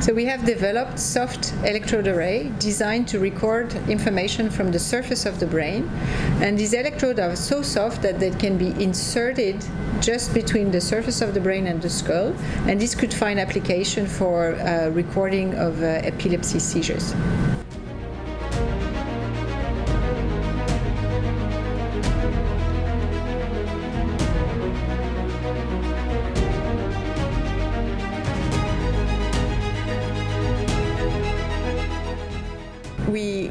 So we have developed soft electrode array designed to record information from the surface of the brain. And these electrodes are so soft that they can be inserted just between the surface of the brain and the skull. And this could find application for recording of epilepsy seizures.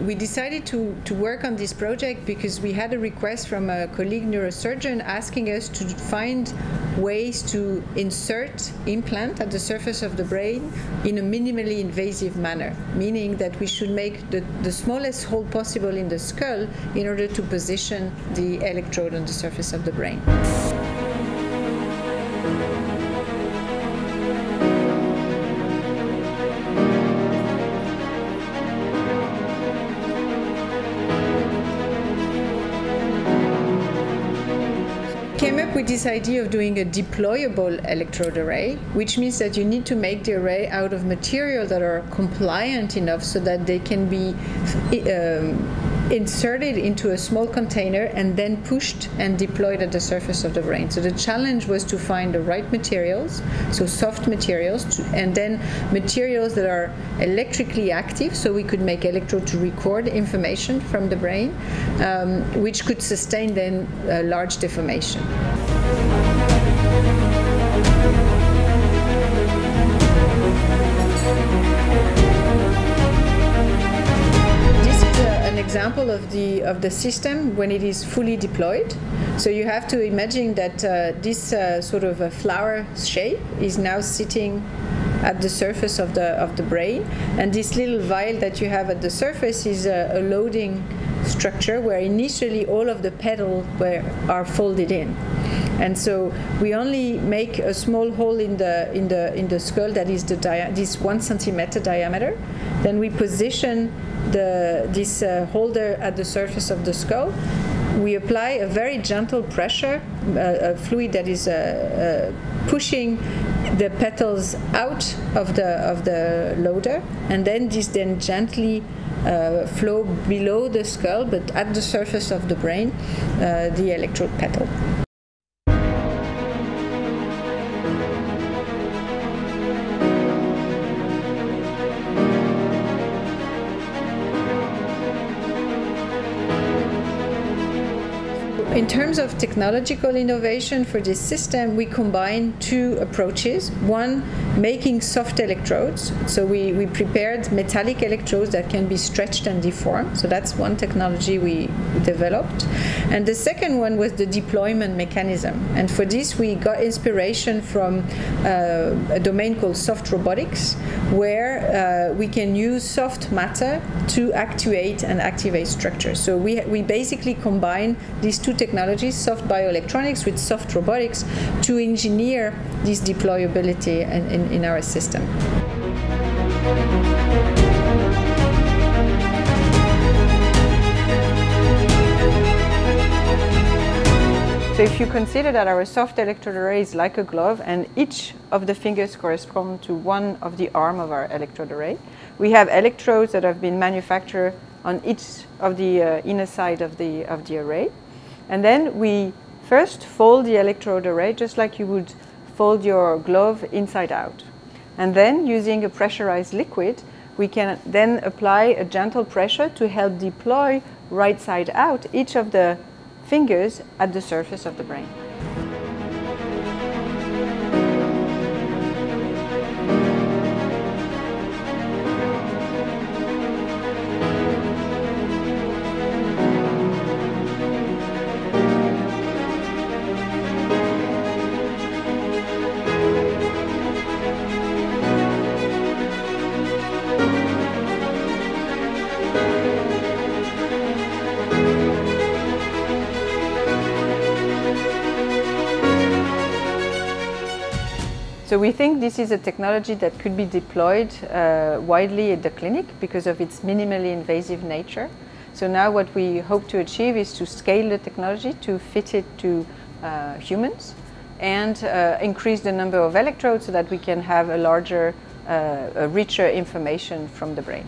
We decided to work on this project because we had a request from a colleague neurosurgeon asking us to find ways to insert implant at the surface of the brain in a minimally invasive manner, meaning that we should make the smallest hole possible in the skull in order to position the electrode on the surface of the brain. Came up with this idea of doing a deployable electrode array, which means that you need to make the array out of material that are compliant enough so that they can be inserted into a small container and then pushed and deployed at the surface of the brain. So the challenge was to find the right materials, so soft materials, and then materials that are electrically active, so we could make electrode to record information from the brain, which could sustain then large deformation. An example of the system when it is fully deployed. So you have to imagine that this sort of a flower shape is now sitting at the surface of the brain, and this little vial that you have at the surface is a loading structure where initially all of the petals are folded in. And so we only make a small hole in the skull that is this 1 centimeter diameter. Then we position this holder at the surface of the skull. We apply a very gentle pressure, a fluid that is pushing the petals out of the loader, and then this then gently flow below the skull, but at the surface of the brain, the electrode petal. In terms of technological innovation for this system, we combine two approaches. One, making soft electrodes. So we prepared metallic electrodes that can be stretched and deformed. So that's one technology we developed. And the second one was the deployment mechanism. And for this, we got inspiration from a domain called soft robotics, where we can use soft matter to actuate and activate structures. So we basically combine these two technologies, soft bioelectronics with soft robotics, to engineer this deployability in our system. So if you consider that our soft electrode array is like a glove and each of the fingers correspond to one of the arms of our electrode array, we have electrodes that have been manufactured on each of the inner side of the array. And then we first fold the electrode array just like you would fold your glove inside out. And then using a pressurized liquid, we can then apply a gentle pressure to help deploy right side out each of the fingers at the surface of the brain. So we think this is a technology that could be deployed widely at the clinic because of its minimally invasive nature. So now what we hope to achieve is to scale the technology to fit it to humans and increase the number of electrodes so that we can have a larger a richer information from the brain.